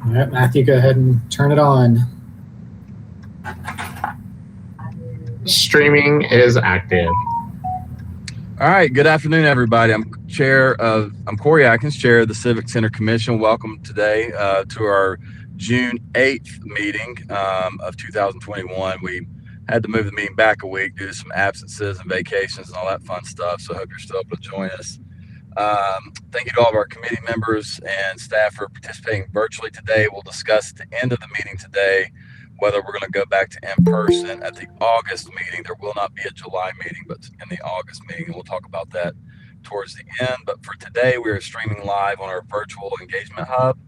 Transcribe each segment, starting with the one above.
All right, Matthew, go ahead and turn it on. Streaming is active. All right. Good afternoon, everybody. I'm Corey Atkins, chair of the Civic Center Commission. Welcome today to our June 8th meeting of 2021. We had to move the meeting back a week due to some absences and vacations and all that fun stuff. So I hope you're still able to join us. Thank you to all of our committee members and staff for participating virtually today. We'll discuss at the end of the meeting today whether we're going to go back to in-person at the August meeting. There will not be a July meeting, but in the August meeting, we'll talk about that towards the end. But for today, we are streaming live on our virtual engagement hub,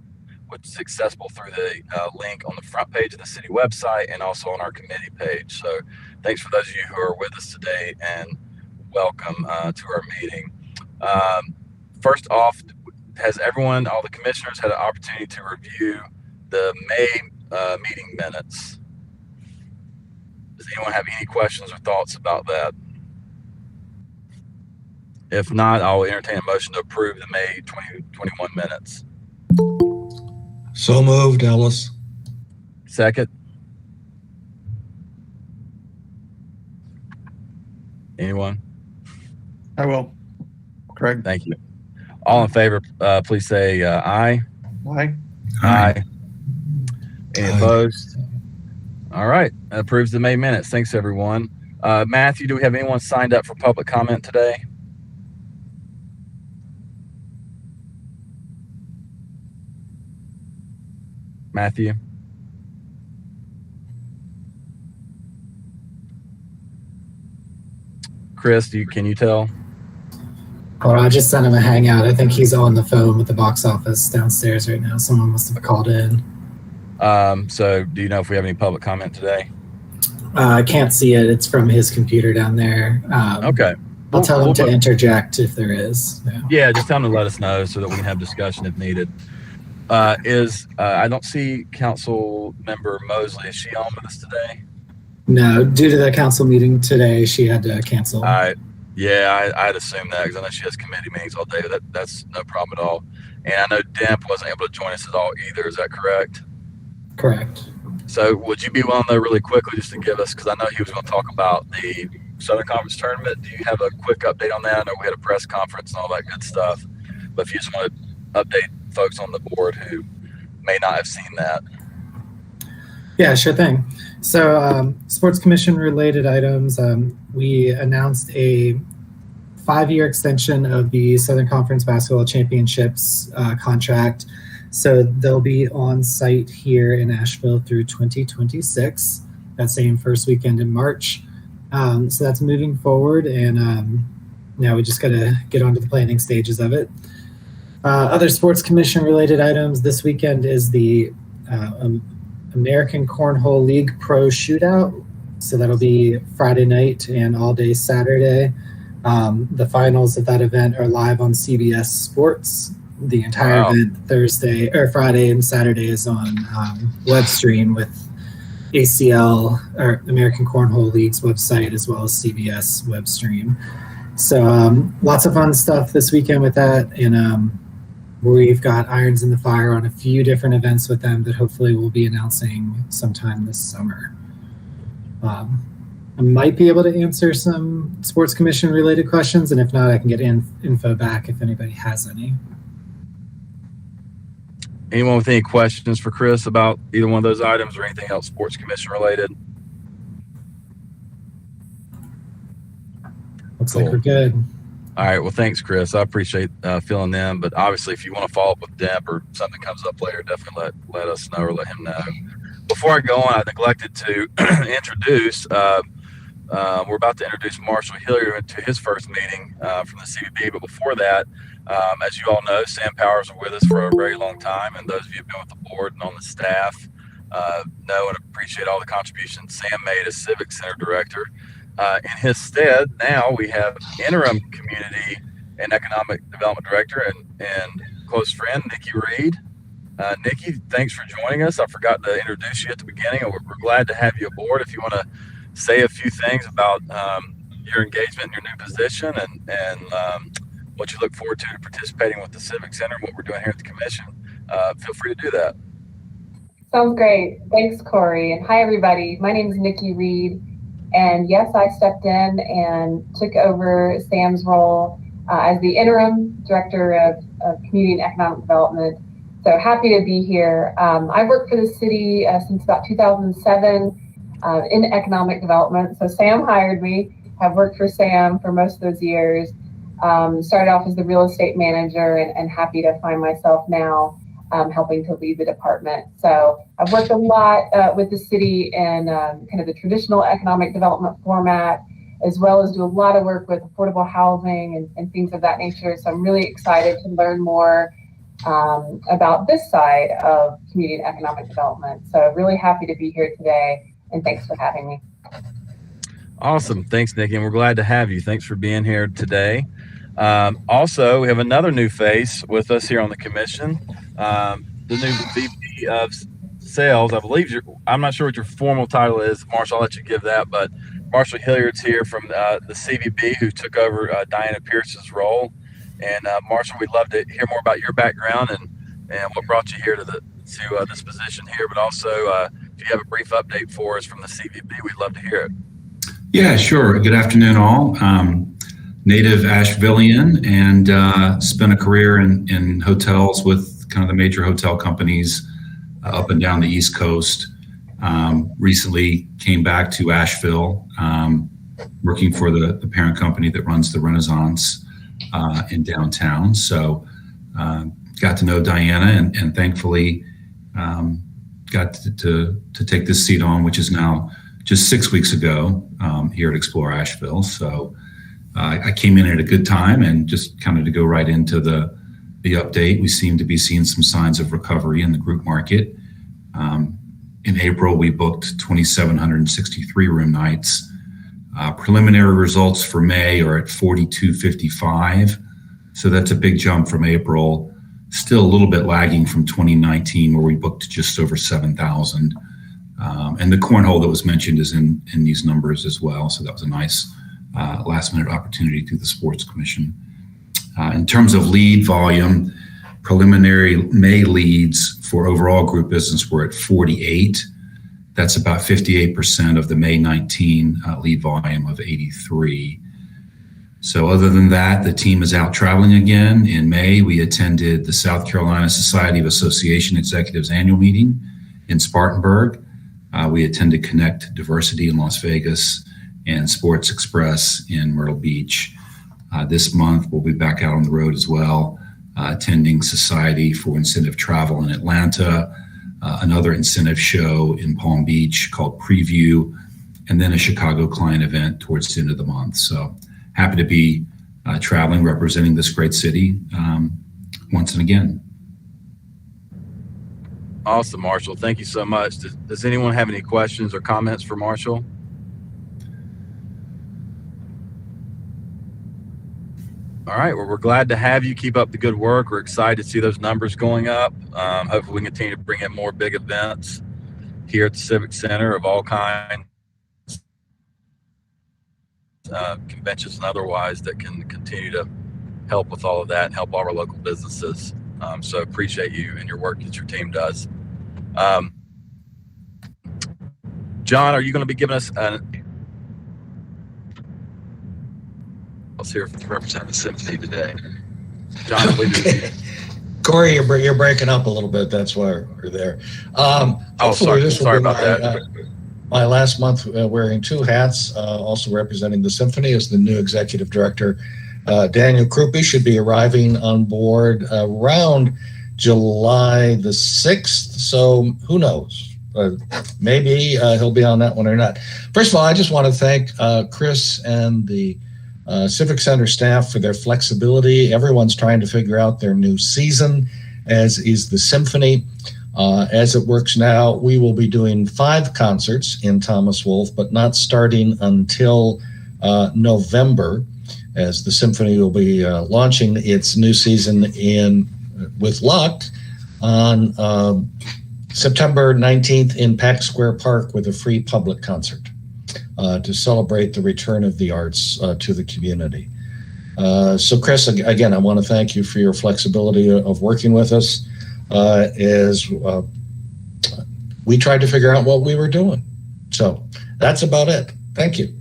which is accessible through the link on the front page of the city website and also on our committee page. So thanks for those of you who are with us today, and welcome to our meeting. First off, has everyone, all the commissioners, had an opportunity to review the May meeting minutes? Does anyone have any questions or thoughts about that? If not, I'll entertain a motion to approve the May 2021 minutes. So moved, Ellis. Second. Anyone? I will. Craig. Thank you. All in favor, please say aye. Aye. Aye. Any opposed? All right. That approves the May minutes. Thanks, everyone. Matthew, do we have anyone signed up for public comment today? Matthew? Chris, can you tell? Hold on, I just sent him a hangout. I think he's on the phone with the box office downstairs right now. Someone must have called in. So do you know if we have any public comment today? I can't see it. It's from his computer down there. Okay. I'll tell him to interject if there is. Yeah, just tell him to let us know so that we can have discussion if needed. I don't see Council Member Mosley. Is she on with us today? No, due to the council meeting today, she had to cancel. All right. Yeah, I'd assume that because I know she has committee meetings all day. That's no problem at all. And I know Demp wasn't able to join us at all either. Is that correct? Correct. So would you be willing, though, really quickly just to give us, because I know he was going to talk about the Southern Conference tournament. Do you have a quick update on that? I know we had a press conference and all that good stuff. But if you just want to update folks on the board who may not have seen that. Yeah, sure thing. So Sports Commission related items, we announced a 5-year extension of the Southern Conference Basketball Championships contract. So they'll be on site here in Asheville through 2026, that same first weekend in March. So that's moving forward, and now we just got to get onto the planning stages of it. Other Sports Commission related items this weekend is the American Cornhole League Pro Shootout. So that'll be Friday night and all day Saturday. The finals of that event are live on CBS Sports. The entire event Friday and Saturday is on web stream with ACL or American Cornhole League's website as well as CBS web stream. So lots of fun stuff this weekend with that, and we've got irons in the fire on a few different events with them that hopefully we'll be announcing sometime this summer. I might be able to answer some Sports Commission related questions, and if not, I can get info back if anybody has any. Anyone with any questions for Chris about either one of those items or anything else Sports Commission related? Looks like we're good. All right. Well, thanks, Chris. I appreciate filling in. But obviously, if you want to follow up with Demp or something comes up later, definitely let us know or let him know. Before I go on, I neglected to introduce. We're about to introduce Marshall Hillier to his first meeting from the CBB. But before that, as you all know, Sam Powers was with us for a very long time, and those of you who've been with the board and on the staff know and appreciate all the contributions Sam made as Civic Center Director. In his stead, now we have interim Community and Economic Development Director and close friend, Nikki Reed. Nikki, thanks for joining us. I forgot to introduce you at the beginning. We're glad to have you aboard. If you want to say a few things about your engagement in your new position and what you look forward to participating with the Civic Center and what we're doing here at the Commission, feel free to do that. Sounds great. Thanks, Corey. And hi, everybody. My name is Nikki Reed. And yes, I stepped in and took over Sam's role as the interim director of community and economic development. So happy to be here. I've worked for the city since about 2007 in economic development. So Sam hired me. Have worked for Sam for most of those years. Started off as the real estate manager and happy to find myself now helping to lead the department. So I've worked a lot with the city in kind of the traditional economic development format, as well as do a lot of work with affordable housing and things of that nature. So I'm really excited to learn more about this side of community and economic development. So really happy to be here today, and thanks for having me. Awesome. Thanks, Nikki. And we're glad to have you. Thanks for being here today. Also, we have another new face with us here on the commission. The new VP of Sales, I believe I'm not sure what your formal title is, Marshall. I'll let you give that, but Marshall Hilliard's here from the CVB, who took over Diana Pierce's role. And Marshall, we'd love to hear more about your background and what brought you here to this position here. But also, if you have a brief update for us from the CVB, we'd love to hear it. Yeah, sure. Good afternoon, all. Native Ashevillean, and spent a career in hotels with kind of the major hotel companies up and down the East Coast. Recently came back to Asheville, working for the parent company that runs the Renaissance in downtown. So got to know Diana and thankfully got to take this seat on, which is now just 6 weeks ago here at Explore Asheville. So I came in at a good time, and just kind of to go right into the update, we seem to be seeing some signs of recovery in the group market. In April, we booked 2,763 room nights. Preliminary results for May are at 4,255. So that's a big jump from April. Still a little bit lagging from 2019, where we booked just over 7,000. And the cornhole that was mentioned is in these numbers as well. So that was a nice last minute opportunity through the Sports Commission. In terms of lead volume, preliminary May leads for overall group business were at 48. That's about 58% of the May 19 lead volume of 83. So other than that, the team is out traveling again. In May, we attended the South Carolina Society of Association Executives annual meeting in Spartanburg. We attended Connect Diversity in Las Vegas and Sports Express in Myrtle Beach. This month, we'll be back out on the road as well, attending Society for Incentive Travel in Atlanta, another incentive show in Palm Beach called Preview, and then a Chicago client event towards the end of the month. So happy to be traveling, representing this great city once and again. Awesome, Marshall. Thank you so much. Does anyone have any questions or comments for Marshall? All right. Well, we're glad to have you. Keep up the good work. We're excited to see those numbers going up. Hopefully we can continue to bring in more big events here at the Civic Center of all kinds, conventions and otherwise, that can continue to help with all of that and help all our local businesses. So appreciate you and your work that your team does. John, are you going to be giving us here to represent the symphony today? John, I believe it's Corey, you're breaking up a little bit. That's why we're there. sorry about that. My last month wearing two hats, also representing the symphony as the new executive director. Daniel Krupe should be arriving on board around July the 6th. So who knows? Maybe he'll be on that one or not. First of all, I just want to thank Chris and the Civic Center staff for their flexibility. Everyone's trying to figure out their new season, as is the symphony. As it works now, we will be doing 5 concerts in Thomas Wolfe, but not starting until November, as the symphony will be launching its new season with luck, on September 19th in Pack Square Park with a free public concert to celebrate the return of the arts to the community. So Chris, again, I want to thank you for your flexibility of working with us. As we tried to figure out what we were doing. So that's about it. Thank you.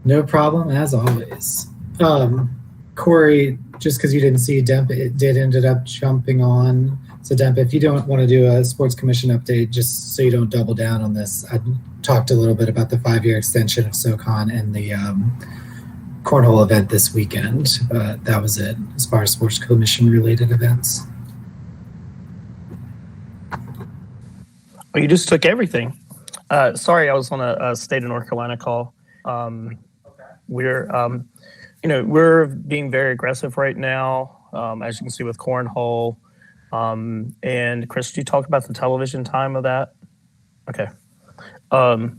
No problem, as always. Corey, just because you didn't see Demp, it did ended up jumping on. So Demp, if you don't want to do a sports commission update, just so you don't double down on this, I talked a little bit about the 5-year extension of SoCon and the cornhole event this weekend. That was it as far as sports commission related events. Well, you just took everything. Sorry, I was on a state of North Carolina call. We're being very aggressive right now, as you can see with cornhole. And Chris, did you talk about the television time of that? Okay. So,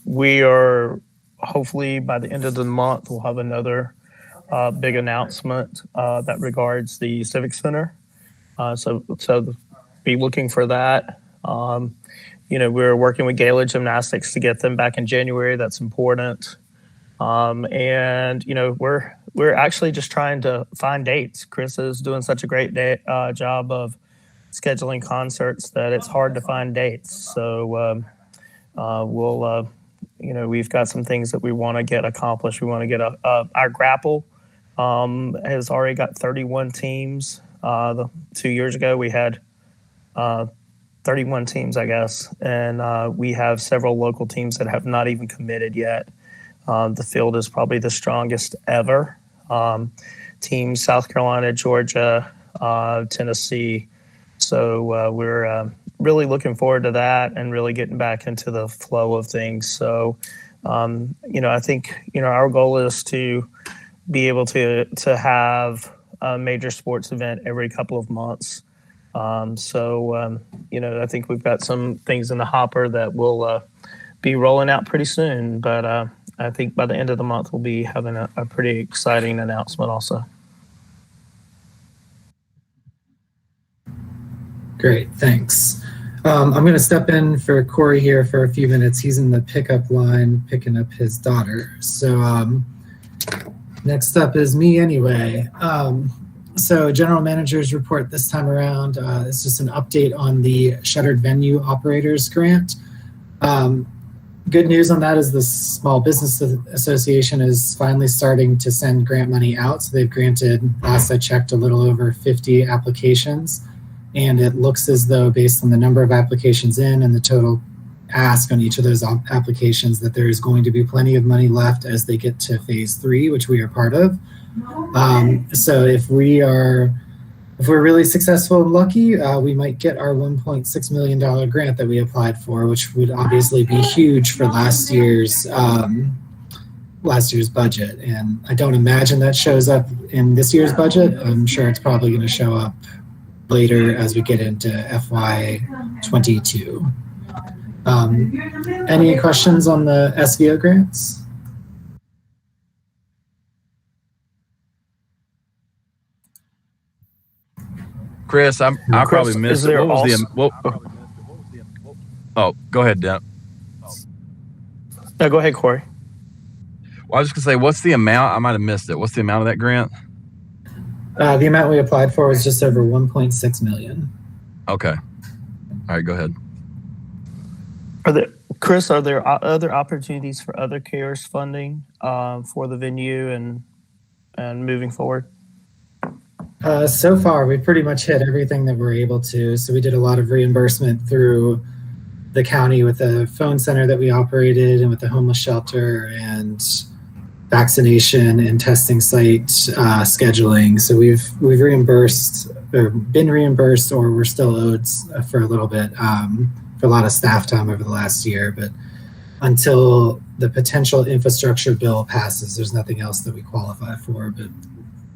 we are hopefully by the end of the month, we'll have another big announcement that regards the Civic Center. So be looking for that. We're working with Gala Gymnastics to get them back in January. That's important. We're actually just trying to find dates. Chris is doing such a great job of scheduling concerts that it's hard to find dates. So we've got some things that we want to get accomplished. We want to get our grapple has already got 31 teams. 2 years ago we had 31 teams, I guess, and we have several local teams that have not even committed yet. The field is probably the strongest ever. Teams South Carolina, Georgia, Tennessee. So we're really looking forward to that and really getting back into the flow of things. So, I think, our goal is to be able to have a major sports event every couple of months. I think we've got some things in the hopper that will be rolling out pretty soon. But I think by the end of the month, we'll be having a pretty exciting announcement also. Great, thanks. I'm going to step in for Corey here for a few minutes. He's in the pickup line picking up his daughter. So next up is me anyway. So general manager's report this time around is just an update on the Shuttered Venue Operators Grant. Good news on that is the Small Business Association is finally starting to send grant money out. So they've granted, last I checked, a little over 50 applications. And it looks as though, based on the number of applications in and the total ask on each of those applications, that there is going to be plenty of money left as they get to phase 3, which we are part of. So if we're really successful and lucky, we might get our $1.6 million grant that we applied for, which would obviously be huge for last year's budget. And I don't imagine that shows up in this year's budget. I'm sure it's probably going to show up later as we get into FY22. Any questions on the SVO grants? Chris, I probably missed it. What was go ahead, Deb. No, go ahead, Corey. Well, I was just gonna say, what's the amount? I might have missed it. What's the amount of that grant? The amount we applied for was just over 1.6 million. Okay. All right, go ahead. Chris, are there other opportunities for other CARES funding for the venue and moving forward? So far, we pretty much hit everything that we're able to. So we did a lot of reimbursement through the county with the phone center that we operated and with the homeless shelter and vaccination and testing site scheduling. So we've reimbursed or been reimbursed, or we're still owed for a little bit for a lot of staff time over the last year. But until the potential infrastructure bill passes, there's nothing else that we qualify for. But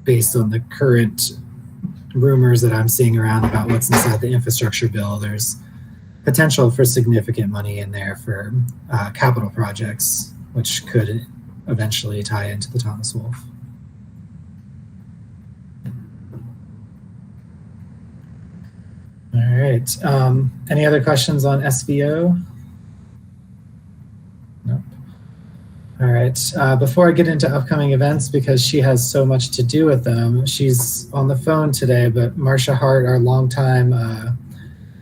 based on the current rumors that I'm seeing around about what's inside the infrastructure bill, there's potential for significant money in there for capital projects, which could eventually tie into the Thomas Wolfe. All right. Any other questions on SVO? Nope. All right. Before I get into upcoming events, because she has so much to do with them, she's on the phone today, but Marcia Hart, our longtime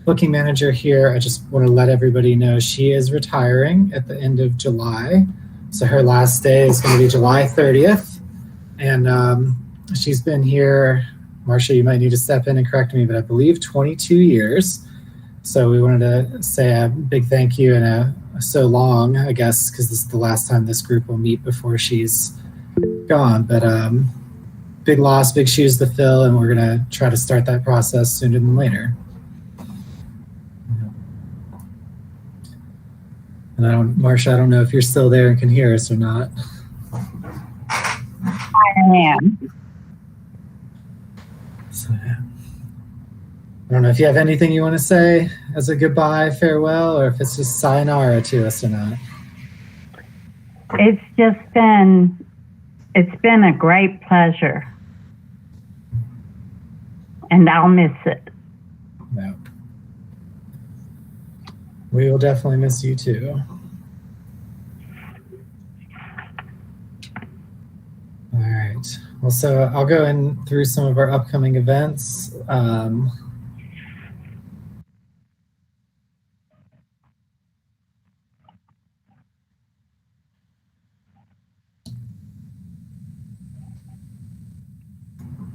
booking manager here, I just want to let everybody know she is retiring at the end of July. So her last day is going to be July 30th. And she's been here, Marcia, you might need to step in and correct me, but I believe 22 years. So we wanted to say a big thank you and so long, I guess, because this is the last time this group will meet before she's gone. But big loss, big shoes to fill, and we're going to try to start that process sooner than later. And Marcia, I don't know if you're still there and can hear us or not. I am. So, I don't know if you have anything you want to say as a goodbye, farewell, or if it's just sayonara to us or not. It's been a great pleasure. And I'll miss it. No. We will definitely miss you too. All right. Well, so I'll go in through some of our upcoming events.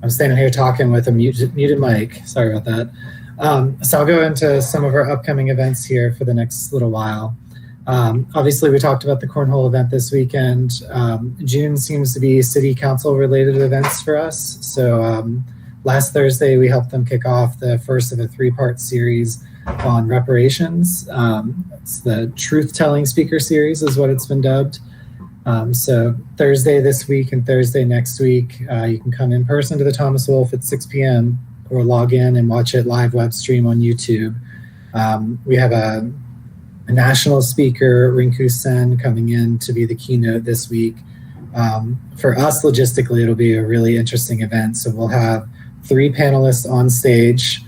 I'm standing here talking with a muted mic. Sorry about that. So I'll go into some of our upcoming events here for the next little while. Obviously, we talked about the cornhole event this weekend. June seems to be city council related events for us. So last Thursday, we helped them kick off the first of a 3-part series on reparations. It's the truth-telling speaker series is what it's been dubbed. So Thursday this week and Thursday next week, you can come in person to the Thomas Wolfe at 6 p.m. or log in and watch it live web stream on YouTube. We have a national speaker, Rinku Sen, coming in to be the keynote this week. For us, logistically, it'll be a really interesting event. So we'll have 3 panelists on stage.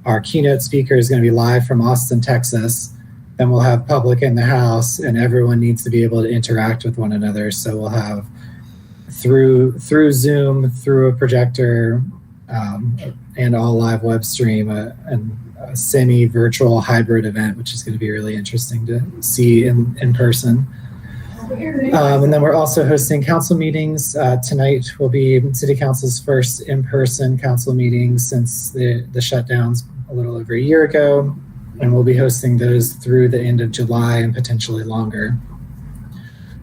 Our keynote speaker is going to be live from Austin, Texas. Then we'll have public in the house, and everyone needs to be able to interact with one another. So we'll have through Zoom, through a projector, and all live web stream, and a semi-virtual hybrid event, which is going to be really interesting to see in person. And then we're also hosting council meetings. Tonight will be City Council's first in-person council meeting since the shutdowns a little over a year ago. And we'll be hosting those through the end of July and potentially longer.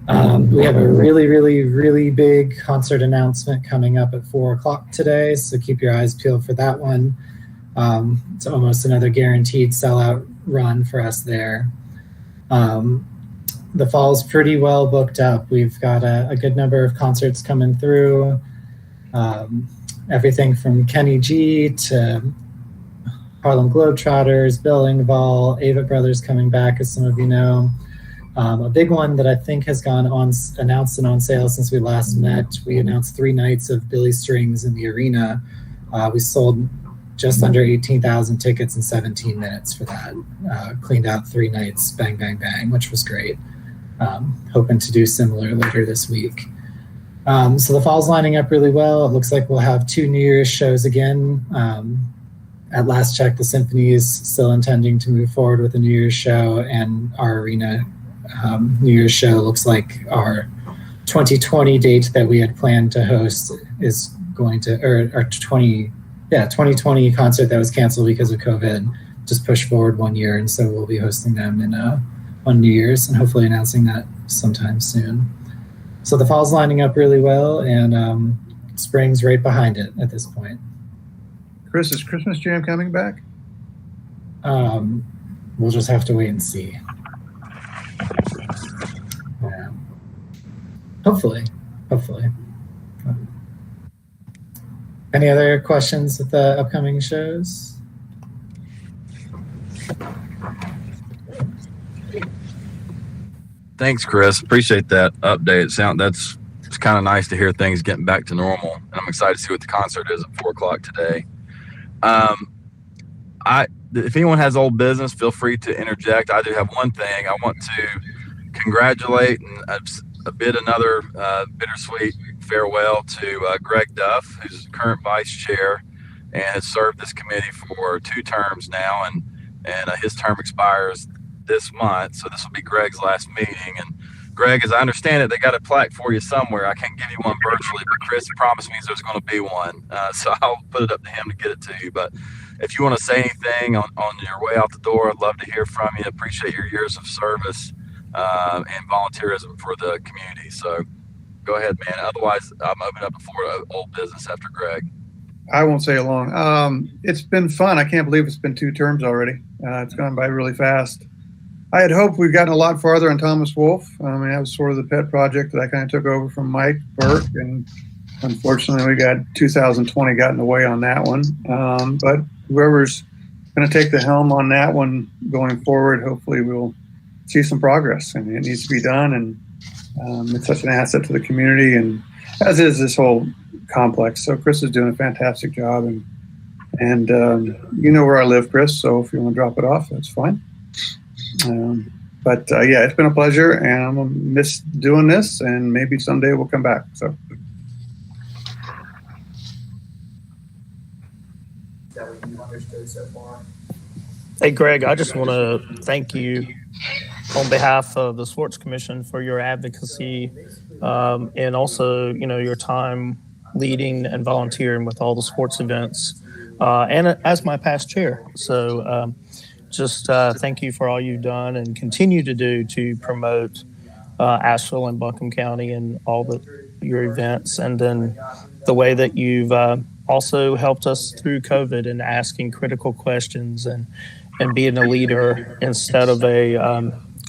We have a really, really, really big concert announcement coming up at 4 o'clock today, so keep your eyes peeled for that one. It's almost another guaranteed sellout run for us there. The fall's pretty well booked up. We've got a good number of concerts coming through. Everything from Kenny G to Harlem Globetrotters, Bill Engvall, Avett Brothers coming back, as some of you know. A big one that I think has gone on announced and on sale since we last met. We announced 3 nights of Billy Strings in the arena. We sold just under 18,000 tickets in 17 minutes for that. Cleaned out 3 nights, bang, bang, bang, which was great. Hoping to do similar later this week. So the fall's lining up really well. It looks like we'll have 2 New Year's shows again. At last check, the Symphony is still intending to move forward with a New Year's show, and our arena New Year's show looks like our 2020 date that we had planned to host is going to, or our 2020 concert that was canceled because of COVID, just pushed forward 1 year, and so we'll be hosting them on New Year's and hopefully announcing that sometime soon. So the fall's lining up really well, and spring's right behind it at this point. Chris, is Christmas Jam coming back? We'll just have to wait and see. Yeah. Hopefully. Any other questions with the upcoming shows? Thanks, Chris. Appreciate that update. It's kind of nice to hear things getting back to normal, and I'm excited to see what the concert is at 4 o'clock today. If anyone has old business, feel free to interject. I do have one thing. I want to congratulate and bid another bittersweet farewell to Greg Duff, who's current vice chair and has served this committee for 2 terms now, and his term expires this month. So this will be Greg's last meeting. And Greg, as I understand it, they got a plaque for you somewhere. I can't give you one virtually, but Chris promised me there's going to be one. So I'll put it up to him to get it to you. But if you want to say anything on your way out the door, I'd love to hear from you. Appreciate your years of service and volunteerism for the community. So go ahead, man. Otherwise, I'm opening up the floor to old business after Greg. I won't say it long. It's been fun. I can't believe it's been 2 terms already. It's gone by really fast. I had hoped we'd gotten a lot farther on Thomas Wolfe. I mean, that was sort of the pet project that I kind of took over from Mike Burke, and unfortunately, we got 2020 got in the way on that one. But whoever's going to take the helm on that one going forward, hopefully we'll see some progress. I mean, it needs to be done, and it's such an asset to the community, and as is this whole complex. So Chris is doing a fantastic job, and you know where I live, Chris. So if you want to drop it off, that's fine. But yeah, it's been a pleasure, and I'm gonna miss doing this, and maybe someday we'll come back. So. Is that what you understood so far? Hey, Greg, I just want to thank you on behalf of the Sports Commission for your advocacy, and also, you know, your time leading and volunteering with all the sports events, and as my past chair. So just thank you for all you've done and continue to do to promote Asheville and Buncombe County and all your events, and then the way that you've also helped us through COVID and asking critical questions and being a leader instead of a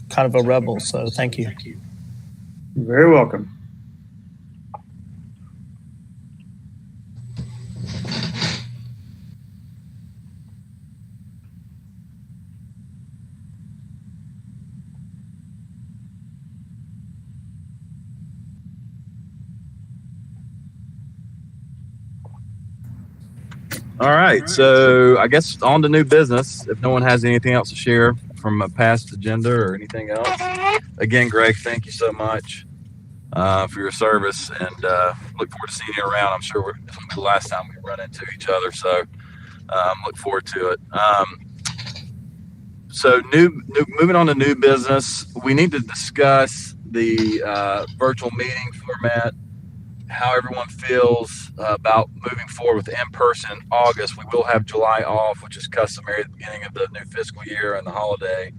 kind of a rebel. So thank you. You're very welcome. All right, so I guess on to new business. If no one has anything else to share from a past agenda or anything else. Again, Greg, thank you so much for your service, and look forward to seeing you around. I'm sure this will be the last time we run into each other, so look forward to it. So moving on to new business, we need to discuss the virtual meeting format, how everyone feels about moving forward with in-person in August. We will have July off, which is customary at the beginning of the new fiscal year and the holiday.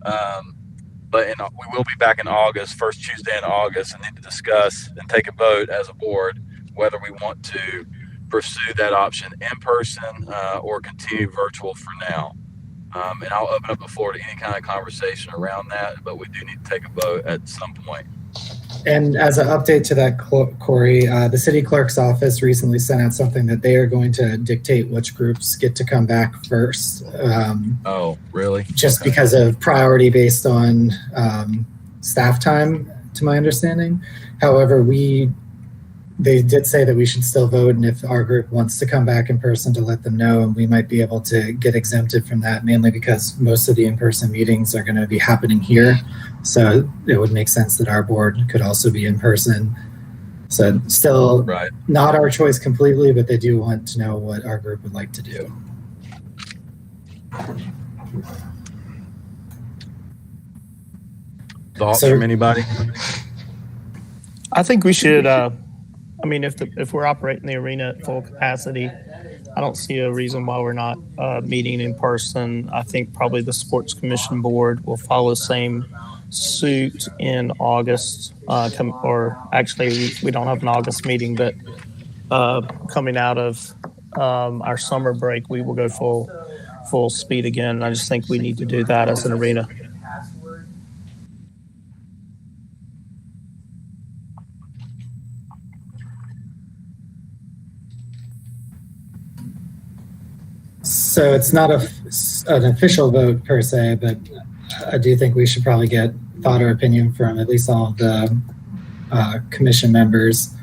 But we will be back in August, first Tuesday in August, and need to discuss and take a vote as a board whether we want to pursue that option in person or continue virtual for now. And I'll open up the floor to any kind of conversation around that, but we do need to take a vote at some point. And as an update to that, Corey, the city clerk's office recently sent out something that they are going to dictate which groups get to come back first. Oh, really? Just because of priority based on staff time, to my understanding. However, they did say that we should still vote, and if our group wants to come back in person, to let them know, and we might be able to get exempted from that, mainly because most of the in-person meetings are going to be happening here. So it would make sense that our board could also be in person. So still right. Not our choice completely, but they do want to know what our group would like to do. Thoughts from anybody? I think we should, I mean, if we're operating the arena at full capacity, I don't see a reason why we're not meeting in person. I think probably the Sports Commission Board will follow the same suit in August, or actually we don't have an August meeting, but coming out of our summer break, we will go full speed again. I just think we need to do that as an arena. So it's not an official vote per se, but I do think we should probably get thought or opinion from at least all of the commission members.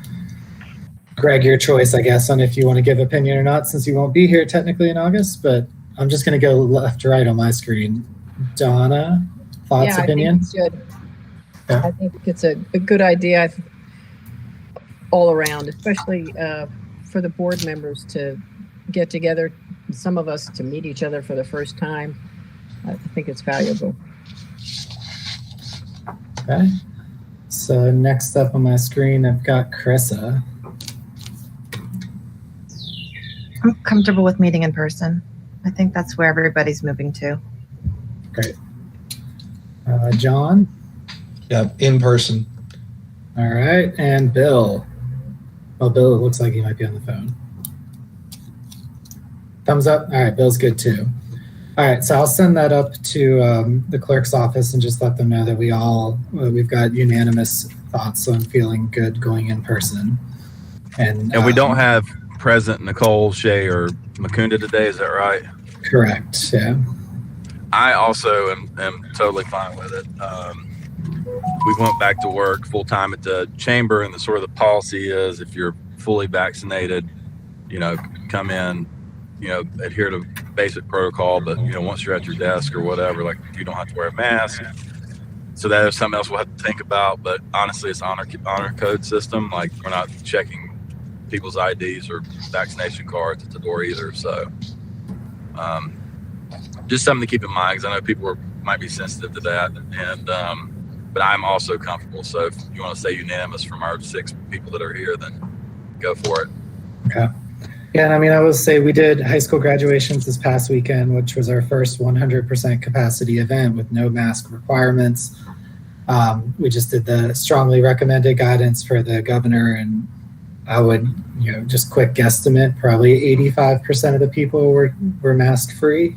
Greg, your choice, I guess, on if you want to give opinion or not, since you won't be here technically in August, but I'm just going to go left to right on my screen. Donna, thoughts, opinion? I think we should. Okay. I think it's a good idea all around, especially for the board members to get together, some of us to meet each other for the first time. I think it's valuable. Okay. So next up on my screen, I've got Carissa. I'm comfortable with meeting in person. I think that's where everybody's moving to. Great. John. Yeah, in person. All right. And Bill. Oh, Bill, it looks like he might be on the phone. Thumbs up. All right. Bill's good too. All right. So I'll send that up to the clerk's office and just let them know that we've got unanimous thoughts on feeling good going in person. And we don't have present Nicole, Shea, or Makunda today. Is that right? Correct. Yeah. I also am totally fine with it. We went back to work full time at the chamber, and the policy is if you're fully vaccinated, come in, adhere to basic protocol. But once you're at your desk or whatever, like you don't have to wear a mask. So that is something else we'll have to think about. But honestly, it's honor code system. Like we're not checking people's IDs or vaccination cards at the door either. So just something to keep in mind, because I know people might be sensitive to that. And but I'm also comfortable. So if you want to say unanimous from our 6 people that are here, then go for it. Okay. Yeah, and I will say we did high school graduations this past weekend, which was our first 100% capacity event with no mask requirements. We just did the strongly recommended guidance for the governor, and I would, just quick guesstimate, probably 85% of the people were mask free.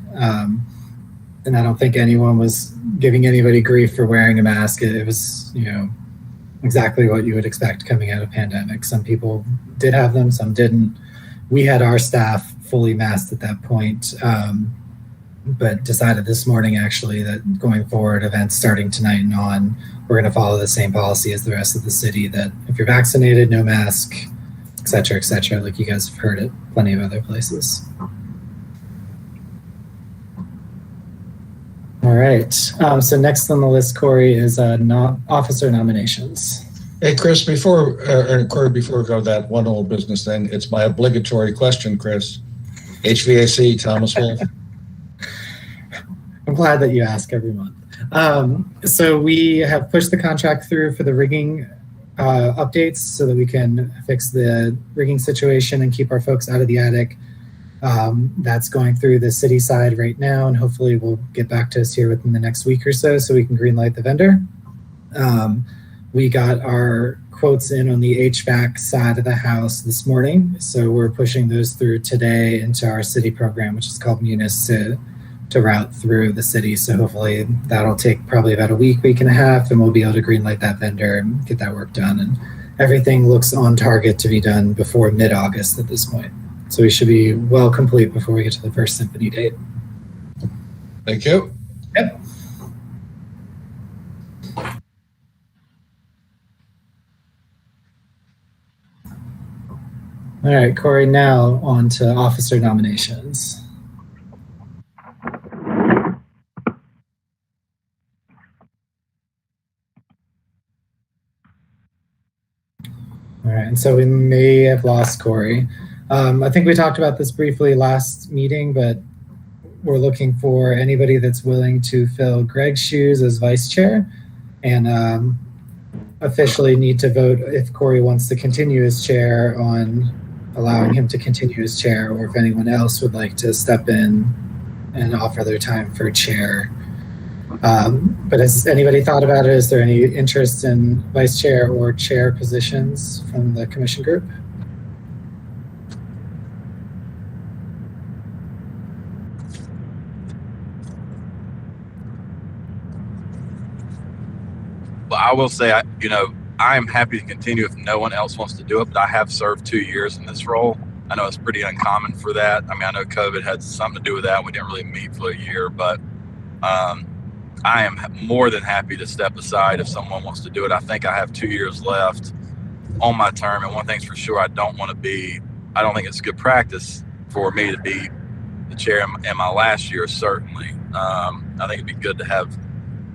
And I don't think anyone was giving anybody grief for wearing a mask. It was, exactly what you would expect coming out of pandemic. Some people did have them, some didn't. We had our staff fully masked at that point, but decided this morning actually that going forward, events starting tonight and on, we're going to follow the same policy as the rest of the city, that if you're vaccinated, no mask, et cetera, like you guys have heard at plenty of other places. All right. So next on the list, Corey, is officer nominations. Hey, Chris, Corey, before we go to that one old business thing, it's my obligatory question, Chris. HVAC, Thomas Wolf. I'm glad that you ask every month. So we have pushed the contract through for the rigging updates so that we can fix the rigging situation and keep our folks out of the attic. That's going through the city side right now, and hopefully will get back to us here within the next week or so we can greenlight the vendor. We got our quotes in on the HVAC side of the house this morning, so we're pushing those through today into our city program, which is called Munis, to route through the city. So hopefully that'll take probably about a week and a half, and we'll be able to greenlight that vendor and get that work done. And everything looks on target to be done before mid-August at this point. So we should be well complete before we get to the first symphony date. Thank you. Yep. All right, Corey, now on to officer nominations. All right, and so we may have lost Corey. I think we talked about this briefly last meeting, but we're looking for anybody that's willing to fill Greg's shoes as vice chair, and officially need to vote if Corey wants to continue as chair on allowing him to continue as chair, or if anyone else would like to step in and offer their time for chair. But has anybody thought about it? Is there any interest in vice chair or chair positions from the commission group? Well, I will say, I am happy to continue if no one else wants to do it, but I have served 2 years in this role. I know it's pretty uncommon for that. I know COVID had something to do with that. We didn't really meet for a year, but I am more than happy to step aside if someone wants to do it. I think I have 2 years left on my term, and one thing's for sure, I don't think it's good practice for me to be the chair in my last year, certainly. I think it'd be good to have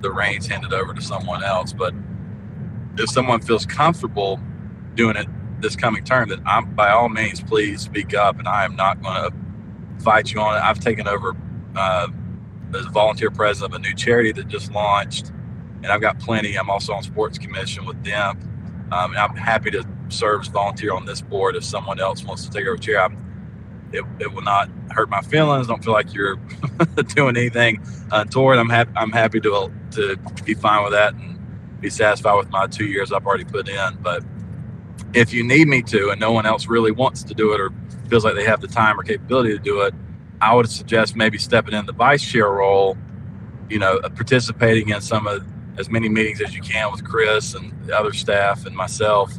the reins handed over to someone else, but if someone feels comfortable doing it this coming term, that I'm, by all means, please speak up, and I am not going to fight you on it. I've taken over as volunteer president of a new charity that just launched, and I've got plenty. I'm also on sports commission with DEMP, and I'm happy to serve as volunteer on this board if someone else wants to take over chair. It will not hurt my feelings. Don't feel like you're doing anything untoward. I'm happy to be fine with that and be satisfied with my 2 years I've already put in. But if you need me to, and no one else really wants to do it or feels like they have the time or capability to do it, I would suggest maybe stepping in the vice chair role, participating in as many meetings as you can with Chris and the other staff and myself,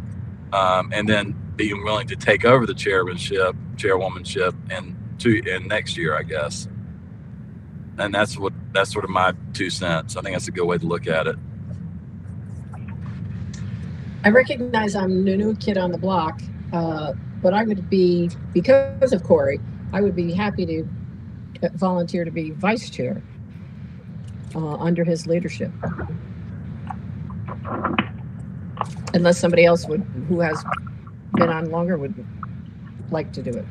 and then being willing to take over the chairwomanship in next year, I guess. And that's sort of my 2 cents. I think that's a good way to look at it. I recognize I'm the new kid on the block, but I would be, because of Corey, I would be happy to volunteer to be vice chair under his leadership. Unless somebody else who has been on longer would like to do it.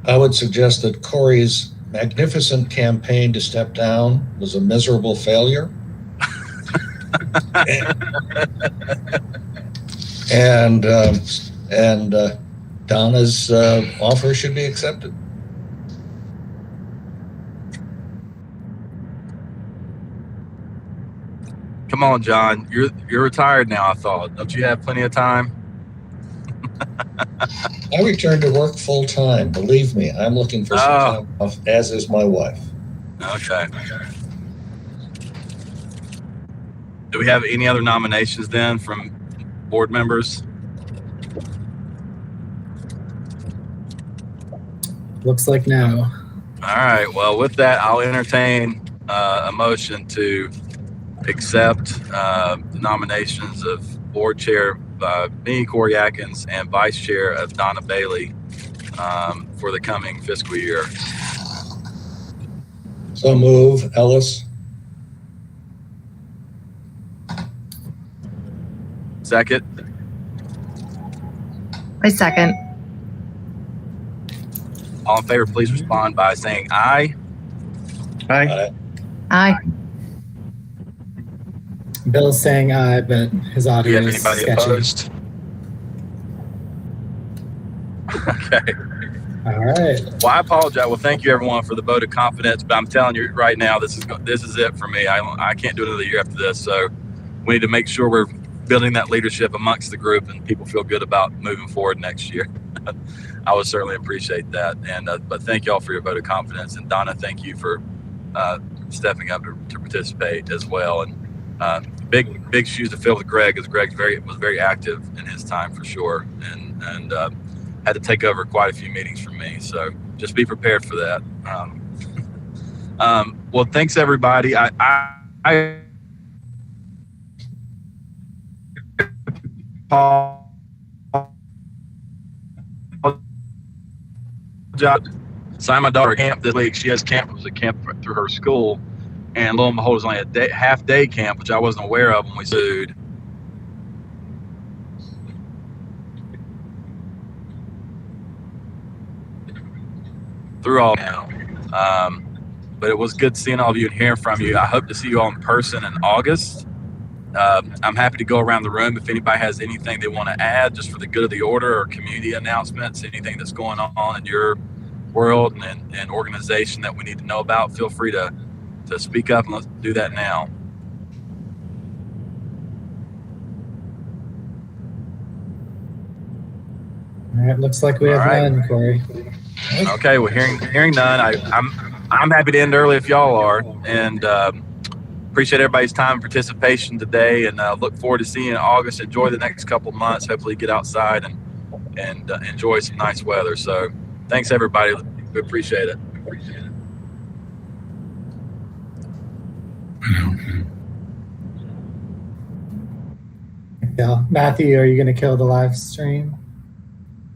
I would suggest that Corey's magnificent campaign to step down was a miserable failure. and Donna's offer should be accepted. Come on, John. You're retired now, I thought. Don't you have plenty of time? I returned to work full time. Believe me, I'm looking for some time off, as is my wife. Okay. Do we have any other nominations then from board members? Looks like no. All right. Well, with that, I'll entertain a motion to accept the nominations of board chair me, Corey Atkins, and vice chair of Donna Bailey for the coming fiscal year. So move, Ellis. Second. I second. All in favor, please respond by saying aye. Aye. Aye. Bill's saying aye, but his Do audio you have is anybody sketchy. opposed? Okay. All right. Well, I apologize. Well, thank you everyone for the vote of confidence, but I'm telling you right now, this is it for me. I can't do another year after this. So we need to make sure we're building that leadership amongst the group and people feel good about moving forward next year. I would certainly appreciate that. And but thank you all for your vote of confidence. And Donna, thank you for stepping up to participate as well. And big shoes to fill with Greg, as Greg was very active in his time for sure, and had to take over quite a few meetings from me. So just be prepared for that. Well, thanks everybody. I signed my daughter camp this week. She has camp. It was a camp through her school, and lo and behold, it was only a half day camp, which I wasn't aware of when we sued. Through all now, but it was good seeing all of you and hearing from you. I hope to see you all in person in August. I'm happy to go around the room if anybody has anything they want to add, just for the good of the order, or community announcements, anything that's going on in your world and organization that we need to know about. Feel free to speak up, and let's do that now. All right. Looks like we have none, Corey. Okay. Well, hearing none, I'm happy to end early if y'all are, and appreciate everybody's time and participation today, and look forward to seeing you in August. Enjoy the next couple months. Hopefully get outside and enjoy some nice weather. So thanks everybody. We appreciate it. Yeah. Matthew, are you going to kill the live stream?